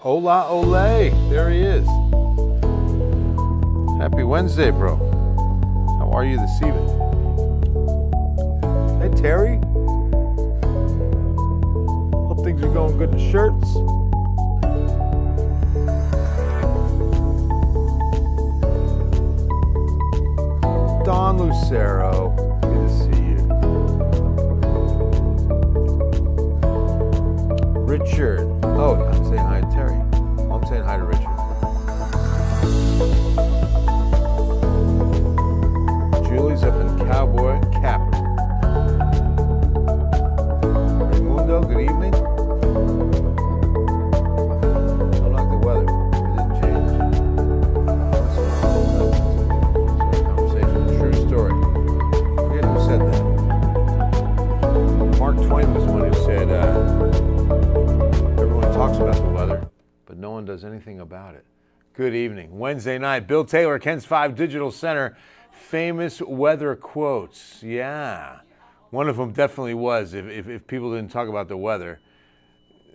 Hola, ole. There he is. Happy Wednesday, bro. How are you this evening? Hey, Terry. Hope things are going good in shirts. Don Lucero. Good to see you. Richard. Oh, I'm saying hi to Terry. Oh, I'm saying hi to Richard. Julie's up in Cowboy Capital. Raimundo, good evening. Don't like the weather. It didn't change. Conversation. True story. I forget who said that. Mark Twain was the one who said, everyone talks about the weather, but no one does anything about it. Good evening. Wednesday night, Bill Taylor, Ken's 5 Digital Center. Famous weather quotes. Yeah. One of them definitely was. If people didn't talk about the weather,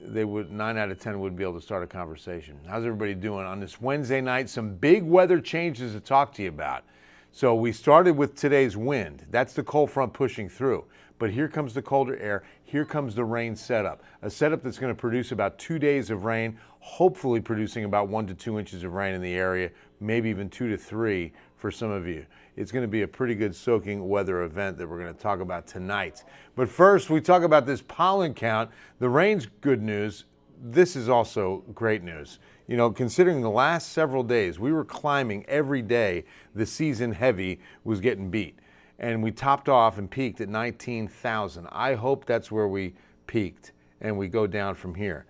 they would 9 out of 10 wouldn't be able to start a conversation. How's everybody doing on this Wednesday night? Some big weather changes to talk to you about. So we started with today's wind. That's the cold front pushing through. But here comes the colder air. Here comes the rain setup. A setup that's going to produce about 2 days of rain, hopefully producing about 1 to 2 inches of rain in the area, maybe even 2 to 3 for some of you. It's going to be a pretty good soaking weather event that we're going to talk about tonight. But first, we talk about this pollen count. The rain's good news. This is also great news. You know, considering the last several days, we were climbing every day. The season heavy was getting beat. And we topped off and peaked at 19,000. I hope that's where we peaked and we go down from here.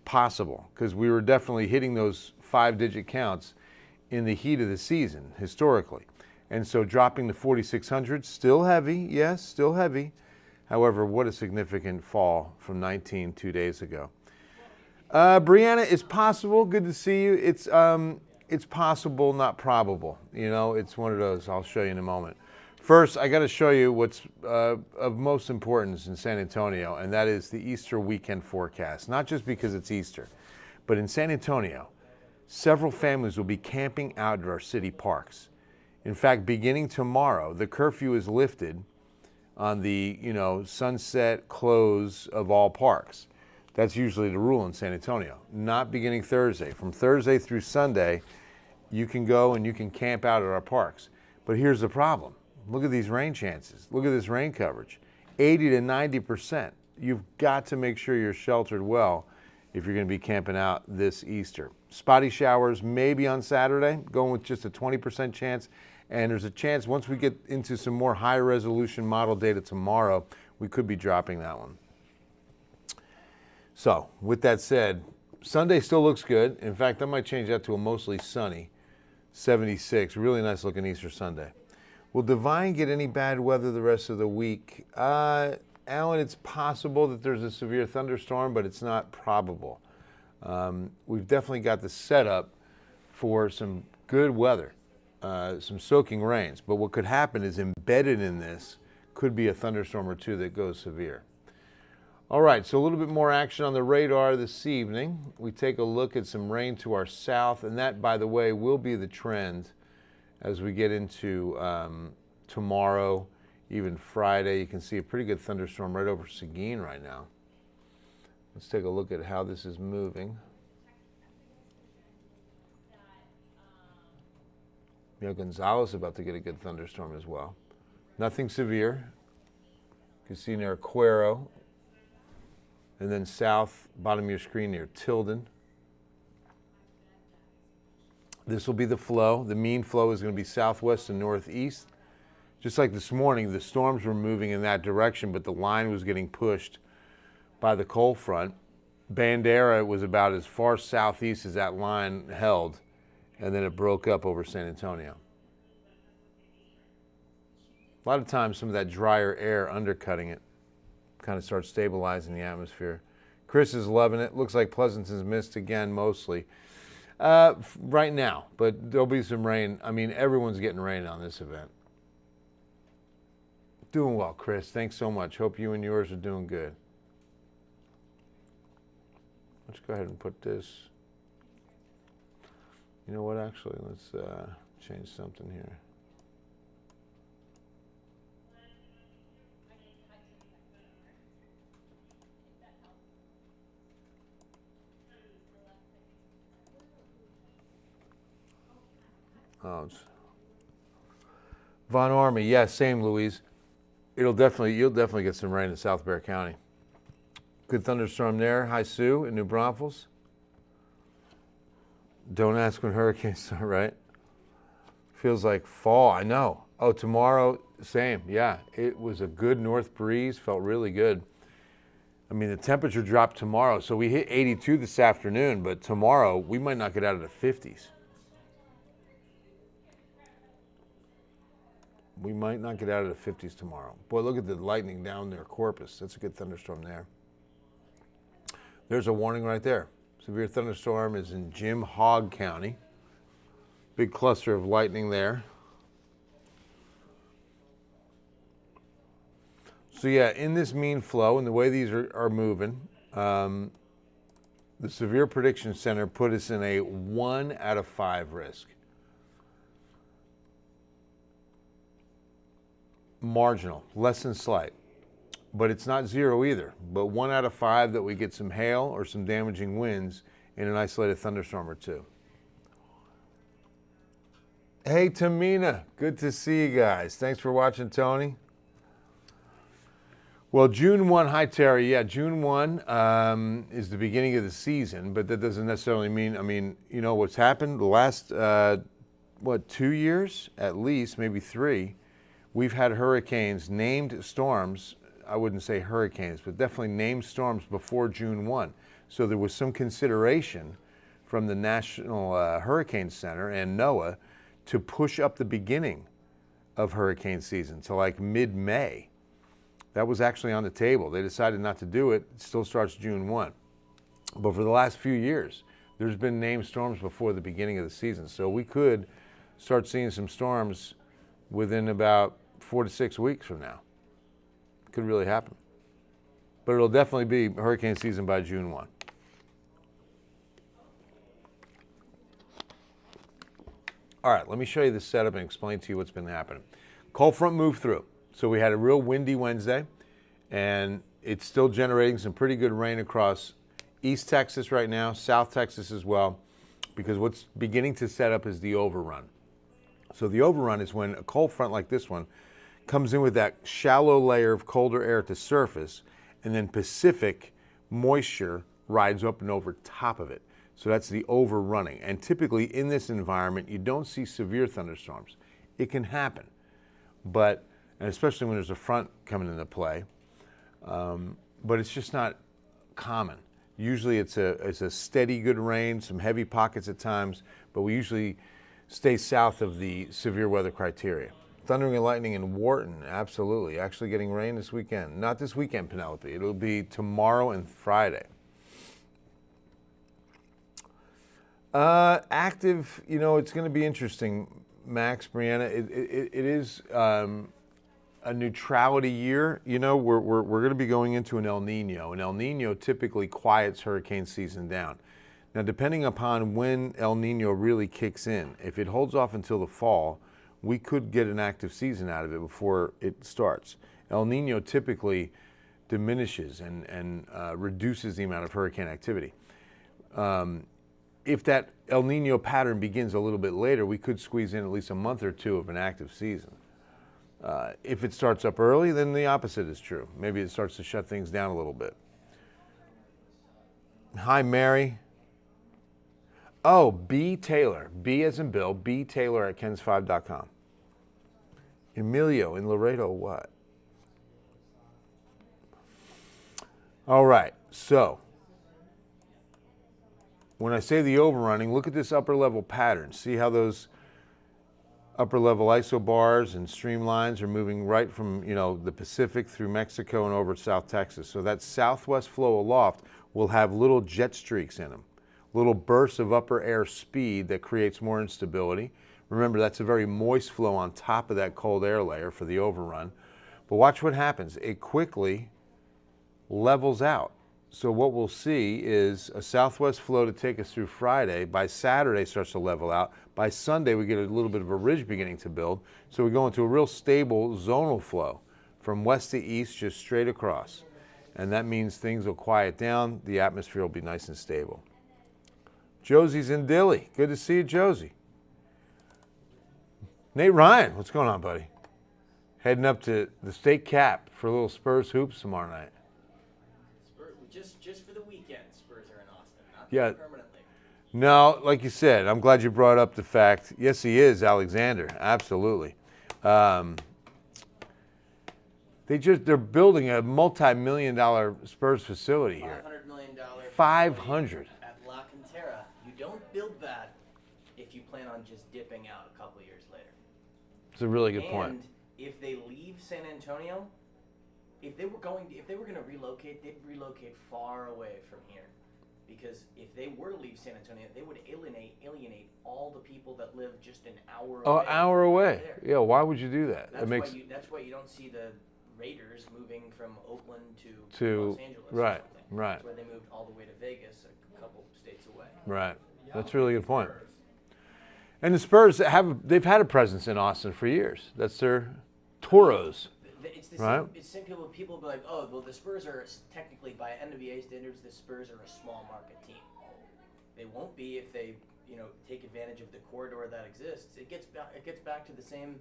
Possible, because we were definitely hitting those 5-digit counts in the heat of the season, historically. And so dropping to 4,600, still heavy, yes, still heavy. However, what a significant fall from 19 2 days ago. Brianna, it's possible. Good to see you. It's possible, not probable. You know, it's one of those. I'll show you in a moment. First, I got to show you what's of most importance in San Antonio, and that is the Easter weekend forecast. Not just because it's Easter, but in San Antonio, several families will be camping out at our city parks. In fact, beginning tomorrow, the curfew is lifted on the, sunset close of all parks. That's usually the rule in San Antonio. Not beginning Thursday. From Thursday through Sunday, you can go and you can camp out at our parks. But here's the problem. Look at these rain chances. Look at this rain coverage. 80 to 90%. You've got to make sure you're sheltered well if you're going to be camping out this Easter. Spotty showers maybe on Saturday, going with just a 20% chance. And there's a chance once we get into some more high resolution model data tomorrow, we could be dropping that one. So with that said, Sunday still looks good. In fact, I might change that to a mostly sunny 76. Really nice looking Easter Sunday. Will Divine get any bad weather the rest of the week? Alan, it's possible that there's a severe thunderstorm, but it's not probable. We've definitely got the setup for some good weather, some soaking rains. But what could happen is embedded in this could be a thunderstorm or two that goes severe. All right, so a little bit more action on the radar this evening. We take a look at some rain to our south, and that, by the way, will be the trend as we get into tomorrow, even Friday. You can see a pretty good thunderstorm right over Seguin right now. Let's take a look at how this is moving. Gonzales about to get a good thunderstorm as well. Nothing severe. You can see near Cuero. And then south, bottom of your screen near Tilden. This will be the flow. The mean flow is going to be southwest and northeast. Just like this morning, the storms were moving in that direction, but the line was getting pushed by the cold front. Bandera was about as far southeast as that line held, and then it broke up over San Antonio. A lot of times, some of that drier air undercutting it kind of starts stabilizing the atmosphere. Chris is loving it. Looks like Pleasanton's missed again, mostly. Right now, but there'll be some rain. I mean, everyone's getting rain on this event. Doing well, Chris. Thanks so much. Hope you and yours are doing good. Let's go ahead and put this You know what, actually, let's change something here. Oh, it's Von Ormy, yeah, same, Louise. You'll definitely get some rain in South Bexar County. Good thunderstorm there. Hi, Sue in New Braunfels. Don't ask when hurricanes start, right? Feels like fall, I know. Oh, tomorrow, same, yeah. It was a good north breeze, felt really good. I mean, the temperature dropped tomorrow, so we hit 82 this afternoon, but tomorrow we might not get out of the 50s. We might not get out of the 50s tomorrow. Boy, look at the lightning down there, Corpus. That's a good thunderstorm there. There's a warning right there. Severe thunderstorm is in Jim Hogg County. Big cluster of lightning there. So yeah, in this mean flow and the way these are moving, the Severe Prediction Center put us in a 1 out of 5 risk. Marginal, less than slight. But it's not 0 either. But 1 out of 5 that we get some hail or some damaging winds in an isolated thunderstorm or two. Hey, Tamina, good to see you guys. Thanks for watching, Tony. Well, June 1, hi Terry. Yeah, June 1 is the beginning of the season, but that doesn't necessarily mean, I mean, you know what's happened the last, 2 years at least, maybe 3, we've had hurricanes, named storms. I wouldn't say hurricanes, but definitely named storms before June 1. So there was some consideration from the National Hurricane Center and NOAA to push up the beginning of hurricane season to like mid-May. That was actually on the table. They decided not to do it. It still starts June 1. But for the last few years, there's been named storms before the beginning of the season. So we could start seeing some storms within about 4 to 6 weeks from now. Could really happen. But it'll definitely be hurricane season by June 1. All right, let me show you the setup and explain to you what's been happening. Cold front moved through. So we had a real windy Wednesday, and it's still generating some pretty good rain across East Texas right now, South Texas as well, because what's beginning to set up is the overrun. So the overrun is when a cold front like this one comes in with that shallow layer of colder air at the surface, and then Pacific moisture rides up and over top of it. So that's the overrunning. And typically in this environment, you don't see severe thunderstorms. It can happen, but, and especially when there's a front coming into play, but it's just not common. Usually it's a steady good rain, some heavy pockets at times, but we usually stay south of the severe weather criteria. Thundering and lightning in Wharton, absolutely. Actually getting rain this weekend. Not this weekend, Penelope. It'll be tomorrow and Friday. Active, you know, it's going to be interesting, Max, Brianna. It is a neutrality year. You know, we're going to be going into an El Nino. An El Nino typically quiets hurricane season down. Now, depending upon when El Nino really kicks in, if it holds off until the fall, we could get an active season out of it before it starts. El Nino typically diminishes and reduces the amount of hurricane activity. If that El Nino pattern begins a little bit later, we could squeeze in at least a month or two of an active season. If it starts up early, then the opposite is true. Maybe it starts to shut things down a little bit. Hi, Mary. Oh, B. Taylor. B as in Bill. B. Taylor at kens5.com. Emilio in Laredo, what? All right, so when I say the overrunning, look at this upper level pattern. See how those upper level isobars and streamlines are moving right from, you know, the Pacific through Mexico and over South Texas. So that southwest flow aloft will have little jet streaks in them, little bursts of upper air speed that creates more instability. Remember, that's a very moist flow on top of that cold air layer for the overrun. But watch what happens. It quickly levels out. So what we'll see is a southwest flow to take us through Friday. By Saturday, it starts to level out. By Sunday, we get a little bit of a ridge beginning to build. So we go into a real stable zonal flow from west to east, just straight across. And that means things will quiet down. The atmosphere will be nice and stable. Josie's in Dilley. Good to see you, Josie. Nate Ryan, what's going on, buddy? Heading up to the state cap for a little Spurs hoops tomorrow night. Just for the weekend, Spurs are in Austin, not permanently. No, like you said, I'm glad you brought up the fact. Yes, he is, Alexander. Absolutely. They're building a multi-million-dollar Spurs facility here. $500 million. 500. At La Cantera. You don't build that if you plan on just dipping out a couple years later. It's a really good point. And if they leave San Antonio, if they were going to relocate, they'd relocate far away from here. Because if they were to leave San Antonio, they would alienate all the people that live just an hour away. Oh, hour away. There. Yeah, why would you do that? That's why you don't see the Raiders moving from Oakland to Los Angeles. Right, or right. That's why they moved all the way to Vegas, a couple states away. Right. That's a really good point. And the Spurs they've had a presence in Austin for years. That's their Toros. It's the right? same. It's same people. People will be like, oh, well, the Spurs are technically, by NBA standards, the Spurs are a small market team. They won't be if they, take advantage of the corridor that exists. It gets back to the same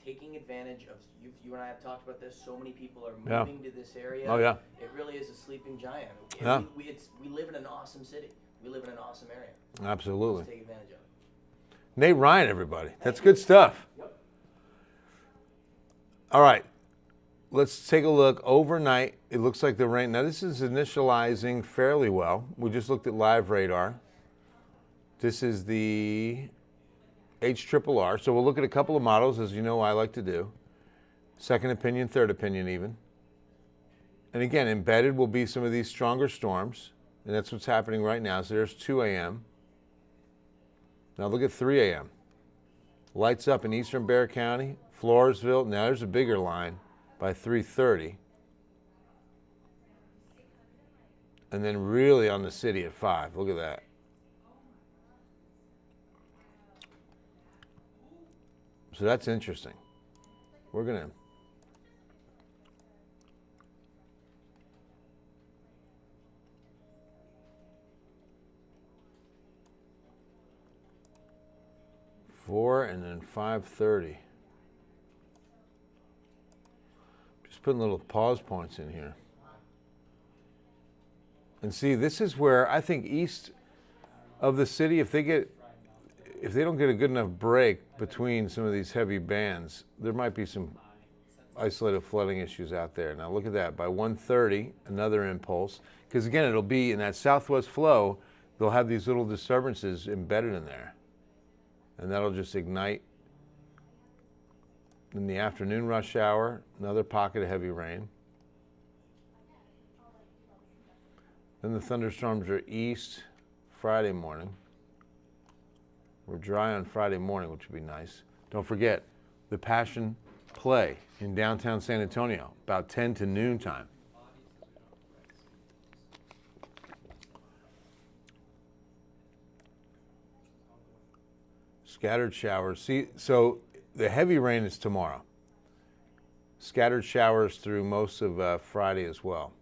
taking advantage of. You and I have talked about this. So many people are moving to this area. Oh yeah. It really is a sleeping giant. Yeah. We live in an awesome city. We live in an awesome area. Absolutely. Let's take advantage of it. Nate Ryan, everybody. That's good stuff. Yep. All right. Let's take a look. Overnight, it looks like the rain. Now, this is initializing fairly well. We just looked at live radar. This is the HRRR. So we'll look at a couple of models, as you know I like to do. Second opinion, third opinion even. And again, embedded will be some of these stronger storms. And that's what's happening right now. So there's 2 a.m. Now look at 3 a.m. Lights up in eastern Bexar County, Floresville. Now there's a bigger line by 3:30. And then really on the city at 5. Look at that. So that's interesting. We're going to... and then 5:30. Just putting little pause points in here. And see, this is where I think east of the city, if they don't get a good enough break between some of these heavy bands, there might be some isolated flooding issues out there. Now look at that. By 1:30, another impulse. Because again, it'll be in that southwest flow, they'll have these little disturbances embedded in there. And that'll just ignite in the afternoon rush hour, another pocket of heavy rain. Then the thunderstorms are east Friday morning. We're dry on Friday morning, which would be nice. Don't forget the Passion Play in downtown San Antonio, about 10 to noon time. Scattered showers. See, so the heavy rain is tomorrow. Scattered showers through most of Friday as well.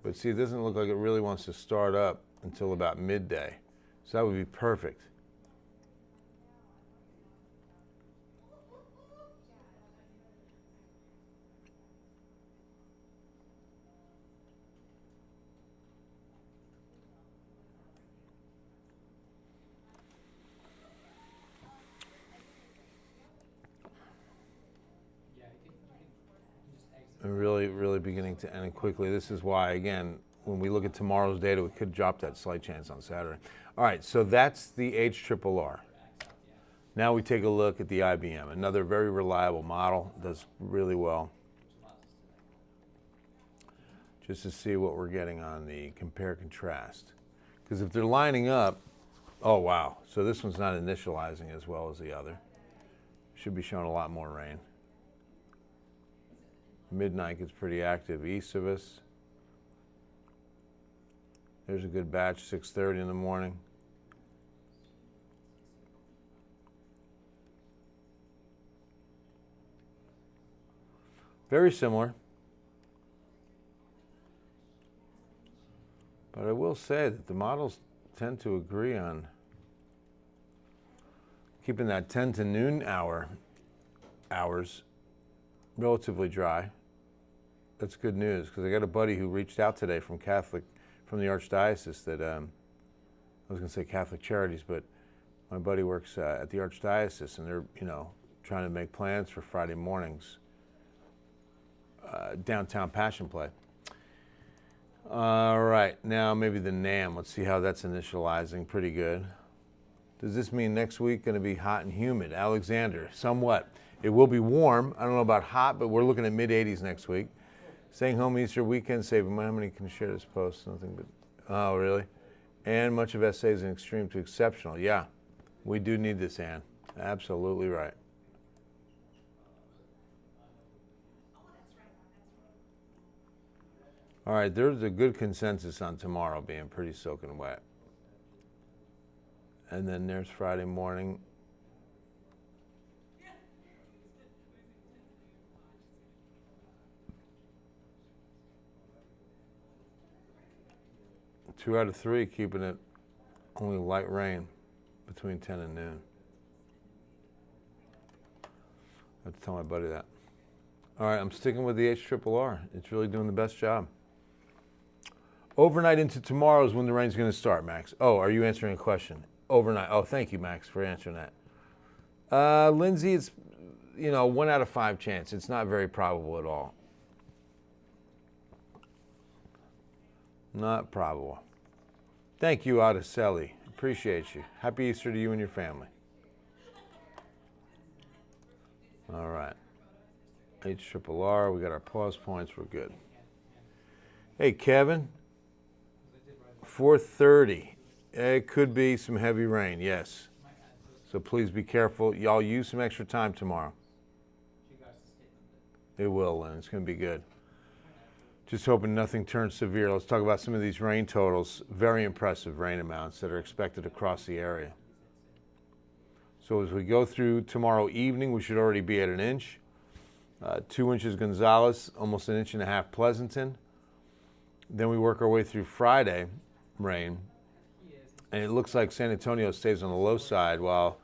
But see, it doesn't look like it really wants to start up until about midday. So that would be perfect. Really beginning to end quickly. This is why, again, when we look at tomorrow's data, we could drop that slight chance on Saturday. All right, so that's the HRRR. Now we take a look at the IBM, another very reliable model, does really well. Just to see what we're getting on the compare contrast. Because if they're lining up, oh wow, so this one's not initializing as well as the other. Should be showing a lot more rain. Midnight gets pretty active east of us. Here's a good batch, 6:30 in the morning. Very similar. But I will say that the models tend to agree on keeping that 10 to noon hours relatively dry. That's good news, because I got a buddy who reached out today from the Archdiocese that, I was going to say Catholic Charities, but my buddy works at the Archdiocese, and they're, trying to make plans for Friday mornings, downtown Passion Play. All right, now maybe the NAM. Let's see how that's initializing. Pretty good. Does this mean next week going to be hot and humid? Alexander, somewhat. It will be warm. I don't know about hot, but we're looking at mid-80s next week. Staying home Easter weekend, saving money. How many can share this post? Nothing but, oh, really? And much of SA is an extreme to exceptional. Yeah, we do need this, Ann. Absolutely right. All right, there's a good consensus on tomorrow being pretty soaking wet. And then there's Friday morning. Two out of three keeping it only light rain between 10 and noon. I have to tell my buddy that. All right, I'm sticking with the HRRR. It's really doing the best job. Overnight into tomorrow is when the rain's going to start, Max. Oh, are you answering a question? Overnight. Oh, thank you, Max, for answering that. Lindsay, it's, 1 out of 5 chance. It's not very probable at all. Not probable. Thank you, Oticelli. Appreciate you. Happy Easter to you and your family. All right. HRRR, we got our pause points. We're good. Hey, Kevin. 4:30. It could be some heavy rain, yes. So please be careful. Y'all use some extra time tomorrow. It will, Lynn. It's going to be good. Just hoping nothing turns severe. Let's talk about some of these rain totals. Very impressive rain amounts that are expected across the area. So as we go through tomorrow evening, we should already be at an inch. 2 inches Gonzales, almost an inch and a half Pleasanton. Then we work our way through Friday rain. And it looks like San Antonio stays on the low side while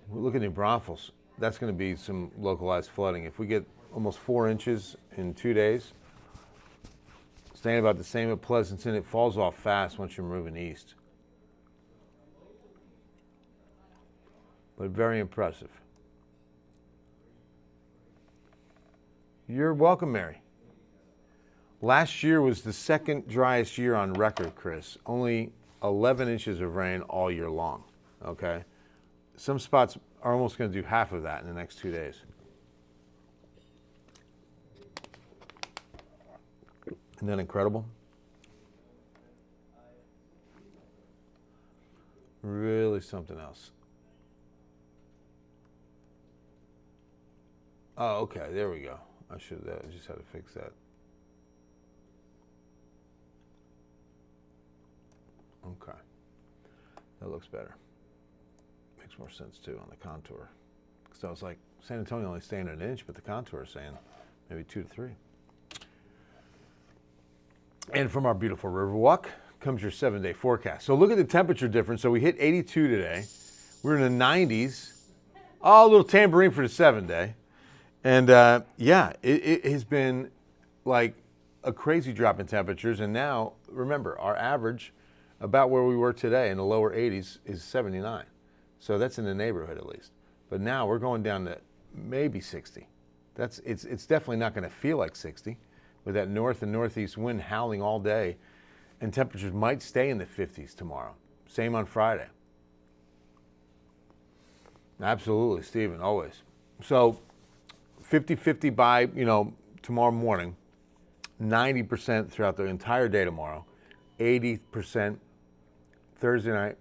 we look at New Braunfels. That's going to be some localized flooding. If we get almost 4 inches in 2 days, staying about the same at Pleasanton, it falls off fast once you're moving east. But very impressive. You're welcome, Mary. Last year was the second driest year on record, Chris. Only 11 inches of rain all year long, okay? Some spots are almost going to do half of that in the next 2 days. Isn't that incredible? Really something else. Oh, okay, there we go. I just had to fix that. Okay, that looks better. Makes more sense too on the contour. Because I was like, San Antonio only staying at an inch, but the contour is saying maybe 2 to 3. And from our beautiful Riverwalk comes your 7-day forecast. So look at the temperature difference. So we hit 82 today. We're in the 90s. Oh, a little tambourine for the 7-day. And yeah, it has been like a crazy drop in temperatures. And now, remember, our average about where we were today in the lower 80s is 79. So that's in the neighborhood at least. But now we're going down to maybe 60. It's definitely not going to feel like 60 with that north and northeast wind howling all day. And temperatures might stay in the 50s tomorrow. Same on Friday. Absolutely, Stephen, always. So 50-50 by, tomorrow morning, 90% throughout the entire day tomorrow, 80% Thursday night,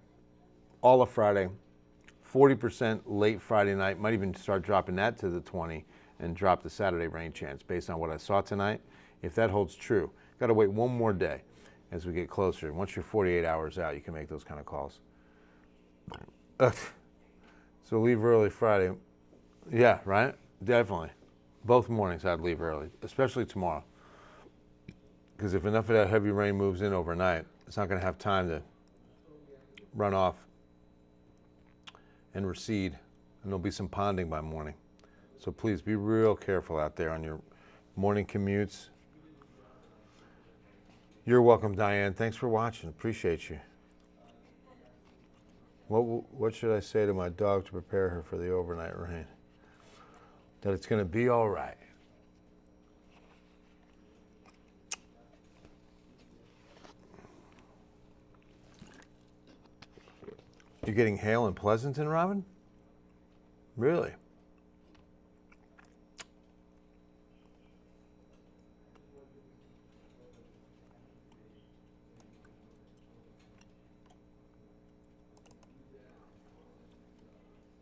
all of Friday, 40% late Friday night, might even start dropping that to the 20 and drop the Saturday rain chance based on what I saw tonight. If that holds true, got to wait one more day. as we get closer. Once you're 48 hours out, you can make those kind of calls. So leave early Friday. Yeah, right? Definitely. Both mornings I'd leave early, especially tomorrow. Because if enough of that heavy rain moves in overnight, it's not going to have time to run off and recede. And there'll be some ponding by morning. So please be real careful out there on your morning commutes. You're welcome, Diane. Thanks for watching. Appreciate you. What should I say to my dog to prepare her for the overnight rain? That it's going to be all right. You're getting hail in Pleasanton, Robin? Really?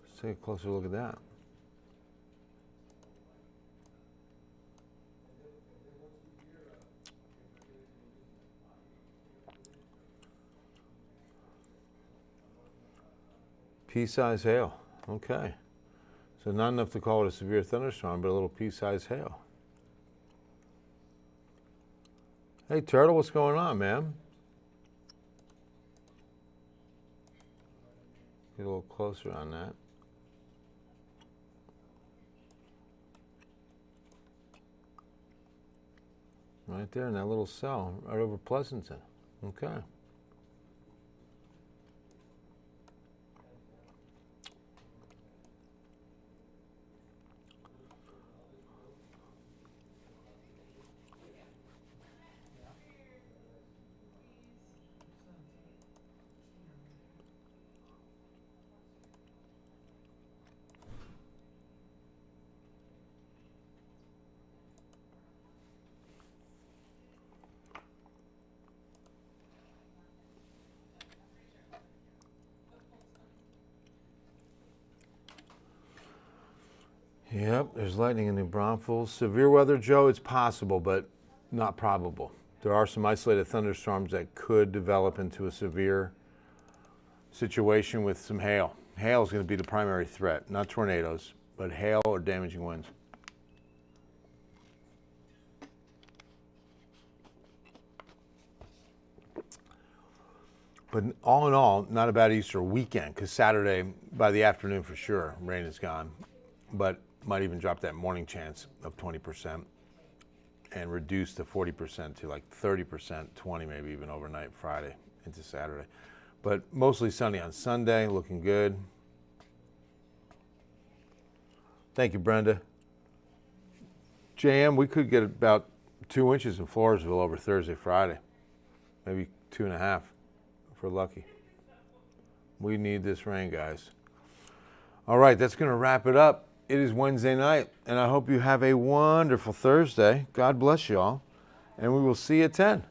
Let's take a closer look at that. Pea-size hail. Okay. So not enough to call it a severe thunderstorm, but a little pea-size hail. Hey, Turtle, what's going on, man? Get a little closer on that. Right there in that little cell, right over Pleasanton. Okay. Yep, there's lightning in New Braunfels. Severe weather, Joe, it's possible, but not probable. There are some isolated thunderstorms that could develop into a severe situation with some hail. Hail is going to be the primary threat, not tornadoes, but hail or damaging winds. But all in all, not a bad Easter weekend, because Saturday, by the afternoon for sure, rain is gone. But might even drop that morning chance of 20% and reduce the 40% to like 30%, 20 maybe even overnight Friday into Saturday. But mostly sunny on Sunday, looking good. Thank you, Brenda. JM, we could get about 2 inches in Floresville over Thursday, Friday. Maybe 2.5 if we're lucky. We need this rain, guys. All right, that's going to wrap it up. It is Wednesday night, and I hope you have a wonderful Thursday. God bless you all, and we will see you at 10.